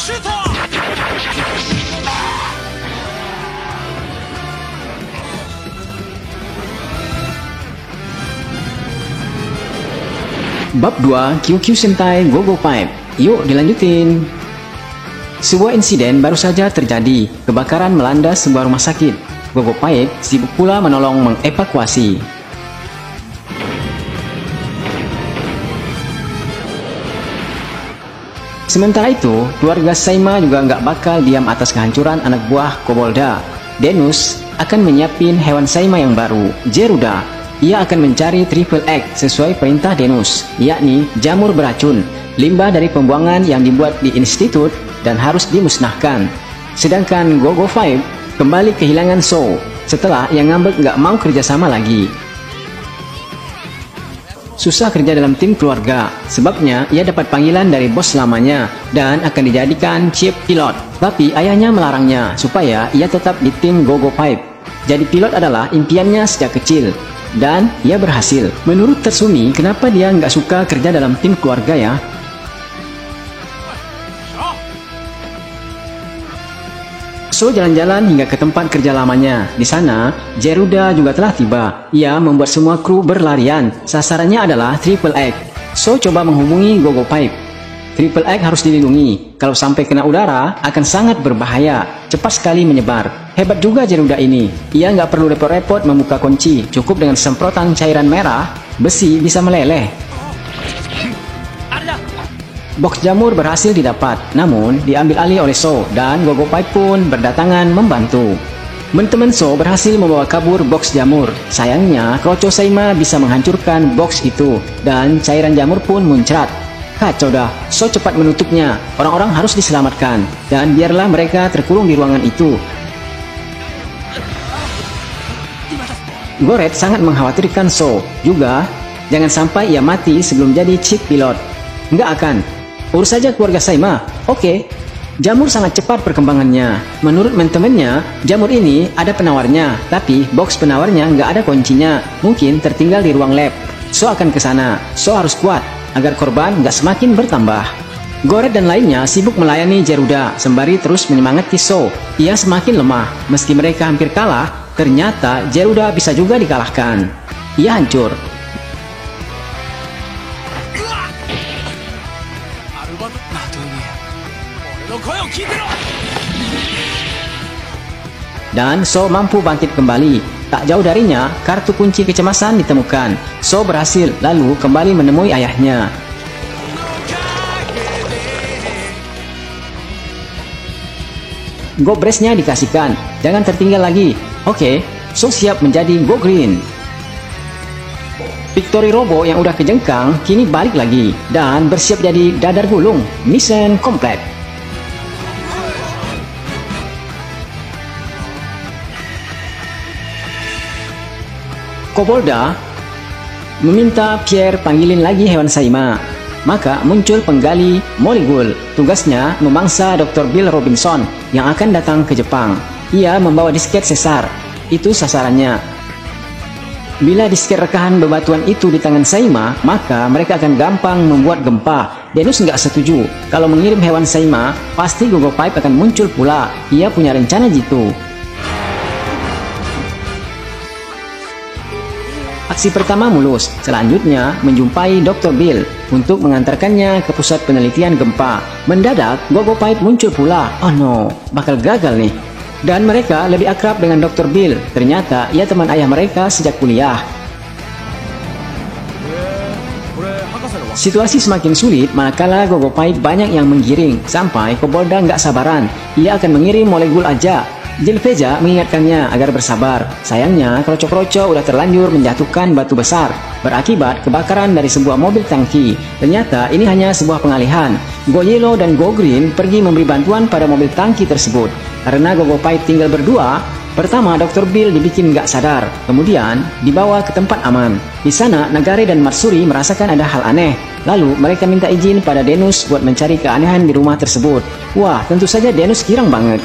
Bab 2 QQ Sentai Gogo Pipe. Yuk dilanjutin. Sebuah insiden baru saja terjadi. Kebakaran melanda sebuah rumah sakit. Gogo Pipe sibuk pula menolong mengevakuasi. Sementara itu, keluarga Saima juga nggak bakal diam atas kehancuran anak buah Kobolda. Denus akan menyiapin hewan Saima yang baru, Geruda. Ia akan mencari Triple X sesuai perintah Denus, yakni jamur beracun, limbah dari pembuangan yang dibuat di institut dan harus dimusnahkan. Sedangkan Gogo Five kembali kehilangan Sou setelah yang ngambek nggak mau kerjasama lagi. Susah kerja dalam tim keluarga, sebabnya ia dapat panggilan dari bos lamanya dan akan dijadikan chief pilot. Tapi ayahnya melarangnya supaya ia tetap di tim Gogo Five. Jadi pilot adalah impiannya sejak kecil. Dan ia berhasil. Menurut Tatsumi, kenapa dia nggak suka kerja dalam tim keluarga ya? So jalan-jalan hingga ke tempat kerja lamanya. Di sana, Geruda juga telah tiba. Ia membuat semua kru berlarian. Sasarannya adalah Triple X. So coba menghubungi Gogo Pipe. Triple X harus dilindungi. Kalau sampai kena udara, akan sangat berbahaya. Cepat sekali menyebar. Hebat juga Geruda ini. Ia nggak perlu repot-repot membuka kunci. Cukup dengan semprotan cairan merah, besi bisa meleleh. Box jamur berhasil didapat, namun diambil alih oleh So dan Gogo Pipe pun berdatangan membantu. Teman-teman So berhasil membawa kabur box jamur. Sayangnya, Kroco Saima bisa menghancurkan box itu dan cairan jamur pun muncrat. Kacau dah, So cepat menutupnya. Orang-orang harus diselamatkan dan biarlah mereka terkurung di ruangan itu. Goret sangat mengkhawatirkan So. Juga, jangan sampai ia mati sebelum jadi chief pilot. Nggak akan. Urus saja keluarga Saima. Oke. Jamur sangat cepat perkembangannya. Menurut teman-temannya, jamur ini ada penawarnya, tapi box penawarnya nggak ada kuncinya. Mungkin tertinggal di ruang lab. So akan ke sana. So harus kuat agar korban nggak semakin bertambah. Goret dan lainnya sibuk melayani Geruda sembari terus menyemangati So. Ia semakin lemah. Meski mereka hampir kalah, ternyata Geruda bisa juga dikalahkan. Ia hancur. Dan So mampu bangkit kembali. Tak jauh darinya, kartu kunci kecemasan ditemukan. So berhasil lalu kembali menemui ayahnya. Go Brace-nya dikasihkan. Jangan tertinggal lagi. Oke, So siap menjadi Go Green. Victory Robo yang udah kejengkang kini balik lagi dan bersiap jadi dadar gulung. Mission komplit. Kobolda meminta Pierre panggilin lagi hewan Saima. Maka muncul penggali Moligul. Tugasnya memangsa Dr. Bill Robinson yang akan datang ke Jepang. Ia membawa disket sesar. Itu sasarannya. Bila disket rekahan bebatuan itu di tangan Saima, maka mereka akan gampang membuat gempa. Denus nggak setuju. Kalau mengirim hewan Saima, pasti Gogo Pipe akan muncul pula. Ia punya rencana gitu. Aksi pertama mulus, selanjutnya menjumpai Dr. Bill untuk mengantarkannya ke pusat penelitian gempa. Mendadak, Gogo Pipe muncul pula. Oh no, bakal gagal nih. Dan mereka lebih akrab dengan Dr. Bill. Ternyata ia teman ayah mereka sejak kuliah. Situasi semakin sulit manakala Gogo Pipe banyak yang menggiring. Sampai Kobolda nggak sabaran. Ia akan mengirim Molegul aja. Jelveja mengingatkannya agar bersabar. Sayangnya, Kroco-Kroco udah terlanjur menjatuhkan batu besar. Berakibat kebakaran dari sebuah mobil tangki. Ternyata ini hanya sebuah pengalihan. Go Yellow dan Go Green pergi memberi bantuan pada mobil tangki tersebut. Karena Gogo Pipe tinggal berdua, pertama Dr. Bill dibikin nggak sadar. Kemudian dibawa ke tempat aman. Di sana, Nagare dan Matsuri merasakan ada hal aneh. Lalu mereka minta izin pada Denus buat mencari keanehan di rumah tersebut. Wah, tentu saja Denus girang banget.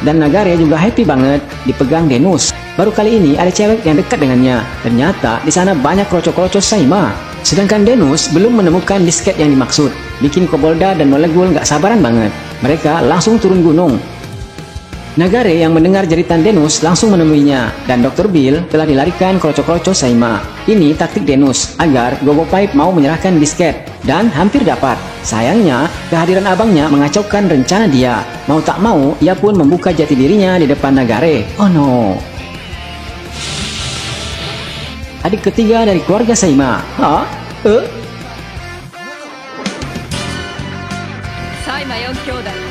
Dan Nagare juga happy banget dipegang Denus. Baru kali ini ada cewek yang dekat dengannya. Ternyata di sana banyak kroco-kroco Saima. Sedangkan Denus belum menemukan disket yang dimaksud. Bikin Kobolda dan Molegul nggak sabaran banget. Mereka langsung turun gunung. Nagare yang mendengar jeritan Denus langsung menemuinya, dan Dr. Bill telah dilarikan kroco-kroco Saima. Ini taktik Denus agar Gogo Pipe mau menyerahkan disket, dan hampir dapat. Sayangnya, kehadiran abangnya mengacaukan rencana dia. Mau tak mau, ia pun membuka jati dirinya di depan Nagare. Oh no! Adik ketiga dari keluarga Saima. Hah? Saima 4兄弟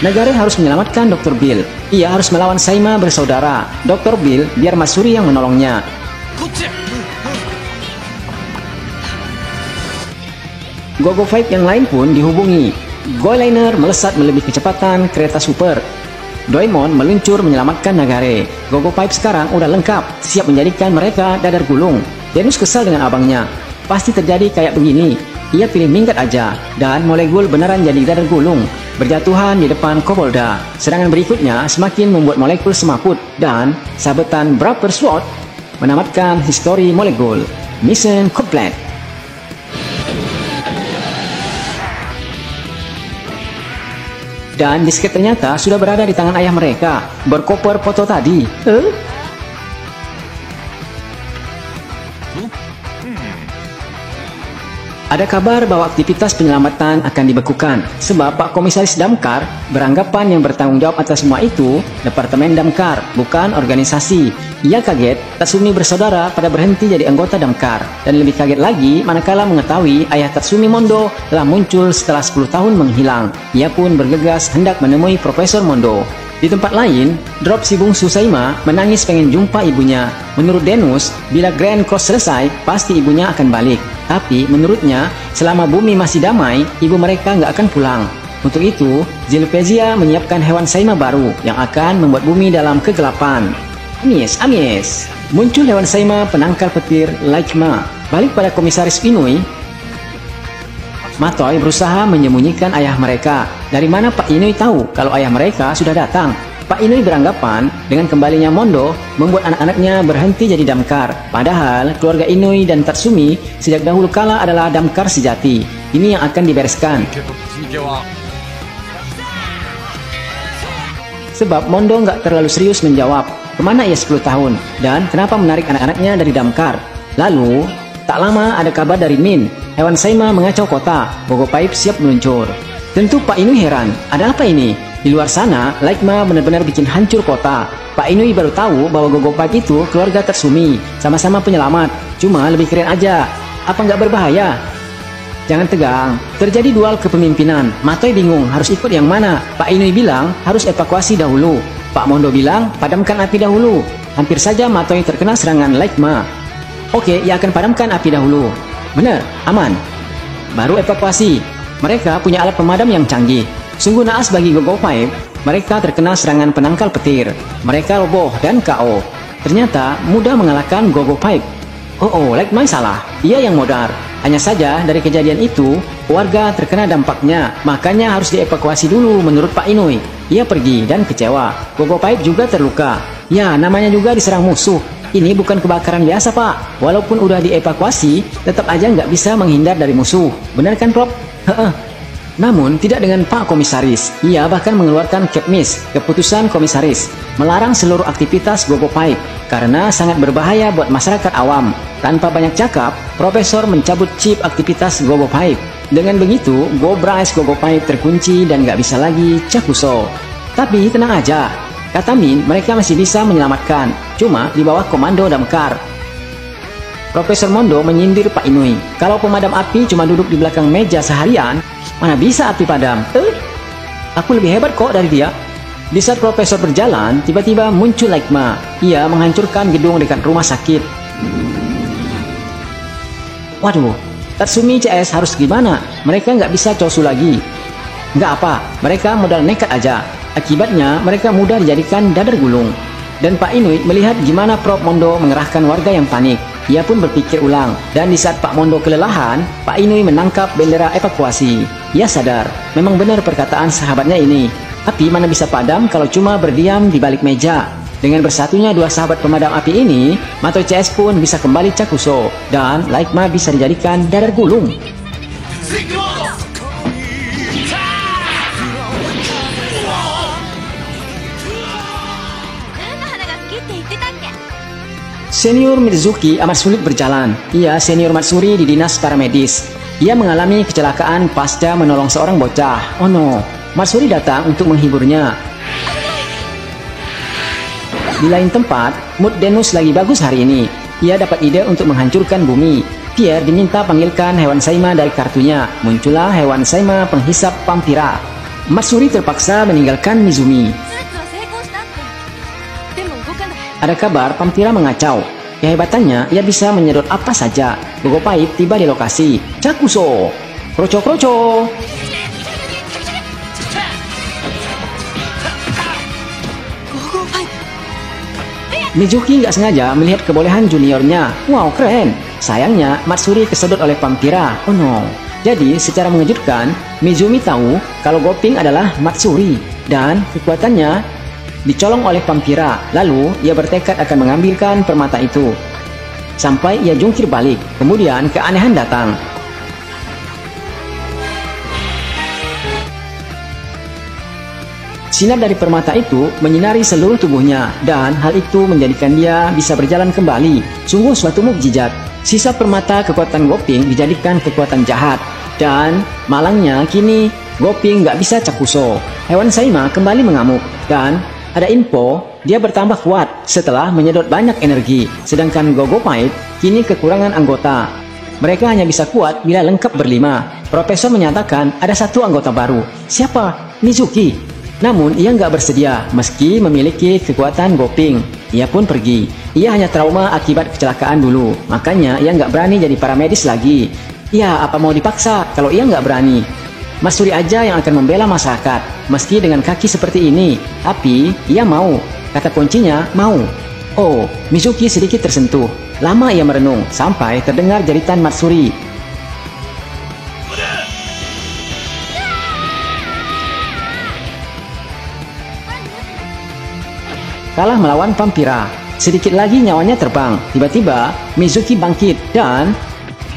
Nagare harus menyelamatkan Dr. Bill. Ia harus melawan Saima bersaudara. Dr. Bill biar Masuri yang menolongnya. Gogo Five yang lain pun dihubungi. Goiliner melesat melebihi kecepatan kereta super. Doraemon meluncur menyelamatkan Nagare. Gogo Five sekarang udah lengkap, siap menjadikan mereka dadar gulung. Denus kesal dengan abangnya. Pasti terjadi kayak begini. Ia pilih minggat aja, dan Molegul beneran jadi dadar gulung. Berjatuhan di depan Kobolda. Serangan berikutnya semakin membuat Molegul semaput, dan sabetan Brother Sword menamatkan histori Molegul. Mission complete. Dan disket ternyata sudah berada di tangan ayah mereka, berkoper foto tadi. Ada kabar bahwa aktivitas penyelamatan akan dibekukan, sebab Pak Komisaris Damkar beranggapan yang bertanggung jawab atas semua itu Departemen Damkar, bukan organisasi. Ia kaget Tatsumi bersaudara pada berhenti jadi anggota Damkar, dan lebih kaget lagi manakala mengetahui ayah Tatsumi Mondo telah muncul setelah 10 tahun menghilang. Ia pun bergegas hendak menemui Profesor Mondo. Di tempat lain, Drop si bungsu Saima menangis pengen jumpa ibunya. Menurut Denus, bila Grand Cross selesai, pasti ibunya akan balik. Tapi menurutnya, selama bumi masih damai, ibu mereka nggak akan pulang. Untuk itu, Zilpezia menyiapkan hewan Saima baru yang akan membuat bumi dalam kegelapan. Amies, amies. Muncul hewan Saima penangkal petir Laikma. Balik pada Komisaris Inui, Matoy berusaha menyembunyikan ayah mereka. Dari mana Pak Inui tahu kalau ayah mereka sudah datang? Pak Inui beranggapan dengan kembalinya Mondo membuat anak-anaknya berhenti jadi damkar. Padahal keluarga Inui dan Tatsumi sejak dahulu kala adalah damkar sejati. Ini yang akan dibereskan. Sebab Mondo nggak terlalu serius menjawab kemana ia 10 tahun dan kenapa menarik anak-anaknya dari damkar. Lalu tak lama ada kabar dari Min. Hewan Saima mengacau kota. Gogo Pipe siap meluncur. Tentu Pak Inui heran, ada apa ini? Di luar sana, Laikma benar-benar bikin hancur kota. Pak Inui baru tahu bahwa Gogo Pipe itu keluarga Tatsumi, sama-sama penyelamat. Cuma lebih keren aja. Apa nggak berbahaya? Jangan tegang. Terjadi duel kepemimpinan. Matoy bingung harus ikut yang mana. Pak Inui bilang harus evakuasi dahulu. Pak Mondo bilang padamkan api dahulu. Hampir saja Matoy terkena serangan Laikma. Oke, ia akan padamkan api dahulu. Benar, aman. Baru evakuasi. Mereka punya alat pemadam yang canggih. Sungguh naas bagi Gogo Pipe. Mereka terkena serangan penangkal petir. Mereka roboh dan KO. Ternyata mudah mengalahkan Gogo Pipe. Oh, Laikma salah. Ia yang modar. Hanya saja dari kejadian itu, warga terkena dampaknya. Makanya harus dievakuasi dulu menurut Pak Inui. Ia pergi dan kecewa. Gogo Pipe juga terluka. Ya, namanya juga diserang musuh. Ini bukan kebakaran biasa, Pak. Walaupun udah dievakuasi, tetap aja nggak bisa menghindar dari musuh. Benar kan, Prof? Namun, tidak dengan Pak Komisaris. Ia bahkan mengeluarkan Capmis, keputusan Komisaris, melarang seluruh aktivitas Gogo Pipe, karena sangat berbahaya buat masyarakat awam. Tanpa banyak cakap, Profesor mencabut chip aktivitas Gogo Pipe. Dengan begitu, Go-Bryce Gogo Pipe terkunci dan nggak bisa lagi Cakuso. Tapi tenang aja. Kata Min, mereka masih bisa menyelamatkan, cuma di bawah komando damkar. Profesor Mondo menyindir Pak Inui, kalau pemadam api cuma duduk di belakang meja seharian, mana bisa api padam? Aku lebih hebat kok dari dia. Di saat Profesor berjalan, tiba-tiba muncul Laikma. Ia menghancurkan gedung dekat rumah sakit. Waduh, Tatsumi CS harus gimana? Mereka nggak bisa cosu lagi. Nggak apa, mereka modal nekat aja. Akibatnya, mereka mudah dijadikan dadar gulung. Dan Pak Inui melihat gimana Prof Mondo mengerahkan warga yang panik. Ia pun berpikir ulang. Dan di saat Pak Mondo kelelahan, Pak Inui menangkap bendera evakuasi. Ia sadar, memang benar perkataan sahabatnya ini. Api mana bisa padam kalau cuma berdiam di balik meja. Dengan bersatunya dua sahabat pemadam api ini, Mato CS pun bisa kembali Cakuso, dan Laikma bisa dijadikan dadar gulung. Senior Mizuki amat sulit berjalan. Ia senior Matsuri di dinas paramedis. Ia mengalami kecelakaan pasca menolong seorang bocah. Oh no, Matsuri datang untuk menghiburnya. Di lain tempat, mood Denus lagi bagus hari ini. Ia dapat ide untuk menghancurkan bumi. Pierre diminta panggilkan hewan Saima dari kartunya. Muncullah hewan Saima penghisap Vampira. Matsuri terpaksa meninggalkan Mizumi. Ada kabar Vampira mengacau. Kehebatannya, ia bisa menyedot apa saja. Gogo Pahit tiba di lokasi. Cakuso! Kroco-kroco! Mizuki nggak sengaja melihat kebolehan juniornya. Wow, keren! Sayangnya, Matsuri kesedot oleh Vampira. Oh no! Jadi, secara mengejutkan, Mizumi tahu kalau Goping adalah Matsuri. Dan kekuatannya dicolong oleh Vampira. Lalu, ia bertekad akan mengambilkan permata itu. Sampai ia jungkir balik. Kemudian, keanehan datang. Sinar dari permata itu menyinari seluruh tubuhnya, dan hal itu menjadikan dia bisa berjalan kembali. Sungguh suatu mukjizat. Sisa permata kekuatan Goping dijadikan kekuatan jahat. Dan malangnya kini Goping nggak bisa Cakuso. Hewan Saima kembali mengamuk. Dan ada info dia bertambah kuat setelah menyedot banyak energi. Sedangkan Gogo Pahit kini kekurangan anggota. Mereka hanya bisa kuat bila lengkap berlima. Profesor menyatakan ada satu anggota baru. Siapa? Mizuki. Namun ia nggak bersedia meski memiliki kekuatan Goping. Ia pun pergi. Ia hanya trauma akibat kecelakaan dulu. Makanya ia nggak berani jadi paramedis lagi. Ya apa mau dipaksa kalau ia nggak berani. Matsuri aja yang akan membela masyarakat. Meski dengan kaki seperti ini. Tapi ia mau. Kata kuncinya mau. Oh, Mizuki sedikit tersentuh. Lama ia merenung sampai terdengar jeritan Matsuri. Kalah melawan Vampira. Sedikit lagi nyawanya terbang. Tiba-tiba Mizuki bangkit dan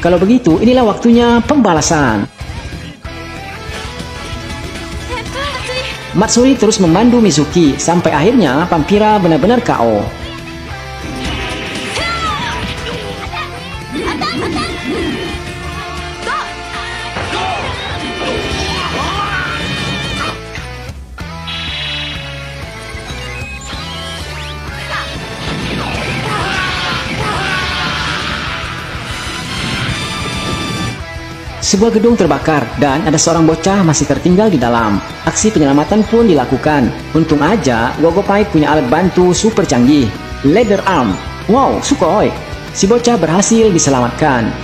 kalau begitu inilah waktunya pembalasan. Matsuri terus memandu Mizuki sampai akhirnya Vampira benar-benar KO. Sebuah gedung terbakar dan ada seorang bocah masih tertinggal di dalam. Aksi penyelamatan pun dilakukan. Untung aja Gogo Pahit punya alat bantu super canggih. Leather arm. Wow, sukoi. Si bocah berhasil diselamatkan.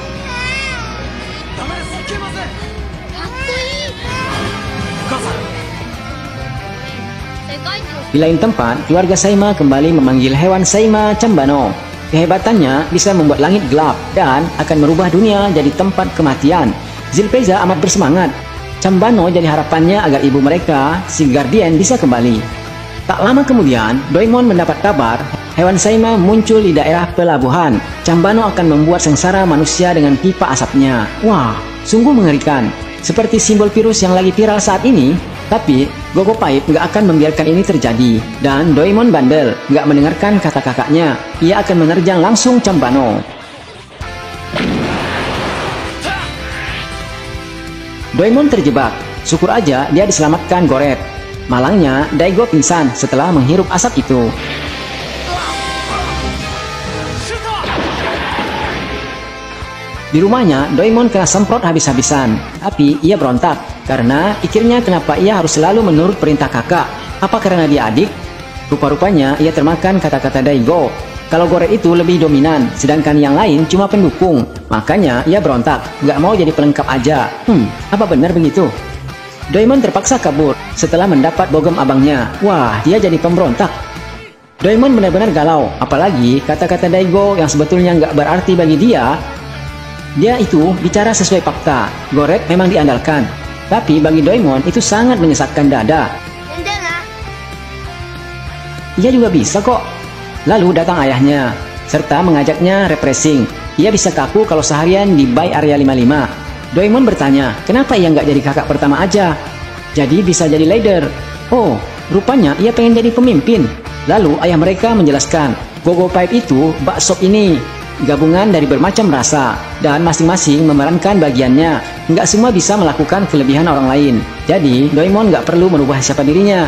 Di lain tempat, keluarga Saima kembali memanggil hewan Saima Cambano. Kehebatannya bisa membuat langit gelap dan akan merubah dunia jadi tempat kematian. Zilpeza amat bersemangat. Cambano jadi harapannya agar ibu mereka, si Guardian, bisa kembali. Tak lama kemudian, Doraemon mendapat kabar hewan Saima muncul di daerah pelabuhan. Cambano akan membuat sengsara manusia dengan pipa asapnya. Wah, sungguh mengerikan. Seperti simbol virus yang lagi viral saat ini. Tapi, Gogo Pahit nggak akan membiarkan ini terjadi. Dan Doraemon bandel, nggak mendengarkan kata kakaknya. Ia akan menerjang langsung Cambano. Doraemon terjebak. Syukur aja dia diselamatkan Goret. Malangnya, Daigo pingsan setelah menghirup asap itu. Di rumahnya, Doraemon kena semprot habis-habisan. Tapi ia berontak karena pikirnya kenapa ia harus selalu menurut perintah kakak. Apa karena dia adik? Rupa-rupanya ia termakan kata-kata Daigo. Kalau Goret itu lebih dominan, sedangkan yang lain cuma pendukung. Makanya ia berontak, nggak mau jadi pelengkap aja. Apa benar begitu? Doraemon terpaksa kabur setelah mendapat bogem abangnya. Wah, dia jadi pemberontak. Doraemon benar-benar galau, apalagi kata-kata Daigo yang sebetulnya nggak berarti bagi dia. Dia itu bicara sesuai fakta. Goret memang diandalkan, tapi bagi Doraemon itu sangat menyesatkan dada. ia juga bisa kok. Lalu datang ayahnya, serta mengajaknya refreshing. Ia bisa kaku kalau seharian di Bay Area 55. Doraemon bertanya, kenapa ia nggak jadi kakak pertama aja? Jadi bisa jadi leader. Oh, rupanya ia pengen jadi pemimpin. Lalu ayah mereka menjelaskan, Gogo Pipe itu bak sop ini gabungan dari bermacam rasa, dan masing-masing memerankan bagiannya. Nggak semua bisa melakukan kelebihan orang lain. Jadi, Doraemon nggak perlu merubah siapa dirinya.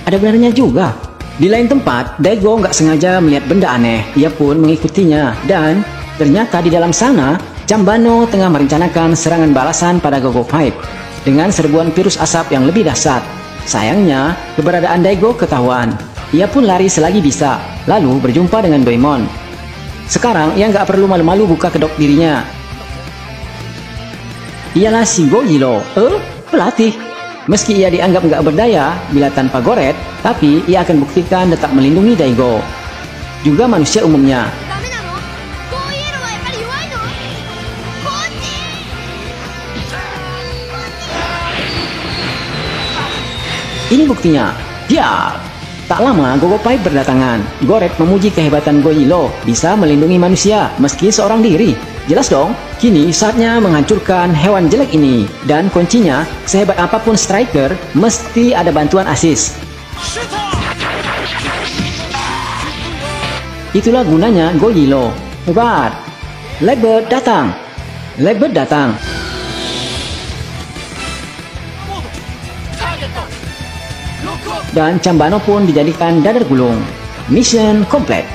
Ada benarnya juga. Di lain tempat, Daigo nggak sengaja melihat benda aneh. Ia pun mengikutinya. Dan, ternyata di dalam sana, Chambano tengah merencanakan serangan balasan pada Gogo Pipe dengan serbuan virus asap yang lebih dahsyat. Sayangnya, keberadaan Daigo ketahuan. Ia pun lari selagi bisa, lalu berjumpa dengan Doraemon. Sekarang ia nggak perlu malu-malu buka kedok dirinya. Ialah si Gogilo, pelatih. Meski ia dianggap nggak berdaya bila tanpa goret, tapi ia akan buktikan tetap melindungi Daigo. Juga manusia umumnya. Ini buktinya. Dia. Tak lama Gogo Pipe berdatangan. Goret memuji kehebatan Gogilo bisa melindungi manusia meski seorang diri. Jelas dong, kini saatnya menghancurkan hewan jelek ini. Dan kuncinya, sehebat apapun striker, mesti ada bantuan asis. Itulah gunanya Gogilo. Hebat. Blackbird datang. Blackbird datang. Dan Chambano pun dijadikan dadar gulung. Mission complete.